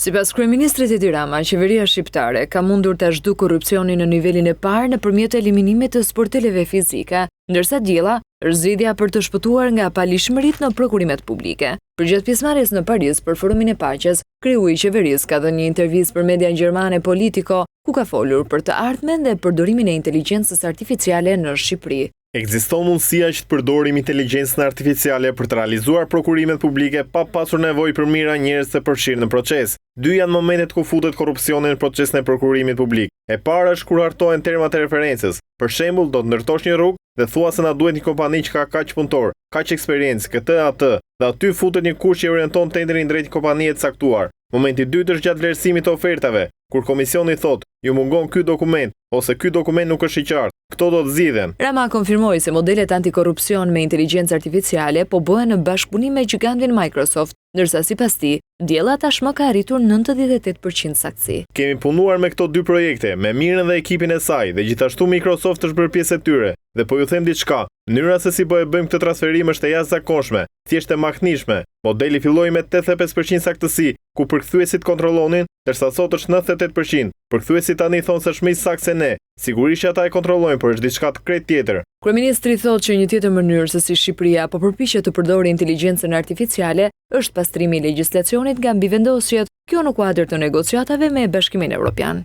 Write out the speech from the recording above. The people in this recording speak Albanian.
Sipas kryeministrit Edi Rama, qeveria shqiptare ka mundur ta zhduk korrupsionin në nivelin e parë nëpërmjet eliminimit të sporteleve fizike, ndërsa diella është zgjidhja për të shpëtuar nga palishmëritë në prokurimet publike. Përgjatë pjesëmarrjes në Paris për forumin e paqes, kreu i qeverisë ka dhënë një intervistë për median gjermane Politico, ku ka folur për të ardhmen dhe përdorimin e inteligjencës artificiale në Shqipëri. Ekziston mundësia që të përdorim inteligjencën artificiale për të realizuar prokurimet publike pa pasur nevojë për mijëra njerëz të përfshirë në proces. Dy janë momentet ku futet korrupsioni në procesin e prokurimit publik. E para është kur hartohen termat e referencës. Për shembull, do të ndërtosh një rrugë dhe thua se na duhet një kompani që ka kaq punëtor, kaq eksperiencë, këtë atë, dhe aty futet një kush që orienton tenderin drejt kompanive të caktuar. Momenti i dytë është gjatë vlerësimit të ofertave, kur komisioni thotë, ju mungon ky dokument ose ky dokument nuk është i qartë. Këto do të zgjidhen. Rama konfirmoi se modelet antikorrupsion me inteligjencë artificiale po bëhen në bashkëpunim me gigantin Microsoft, ndërsa sipas tij, diella tashmë ka arritur 98% saktësi. Kemi punuar me këto dy projekte, me Mirën dhe ekipin e saj, dhe gjithashtu Microsoft është bërë pjesë e tyre. Dhe po ju them diçka, mënyra se si po e bëjmë këtë transferim është e jashtëzakonshme, thjesht e maknishme. Modeli filloi me 85% saktësi, ku përkthyesit kontrollonin, ndërsa sot është 98%. Përkthyesit tani thonë se është më i saktë se ne. Sigurisht ata e kontrollojnë, por është diçka të krejt tjetër. Kryeministri thotë që një tjetër mënyrë se si Shqipëria po përpiqet të përdorë inteligjencën artificiale është pastrimi i legjislacionit nga mbivendosjet, kjo në kuadër të negociatave me Bashkimin Evropian.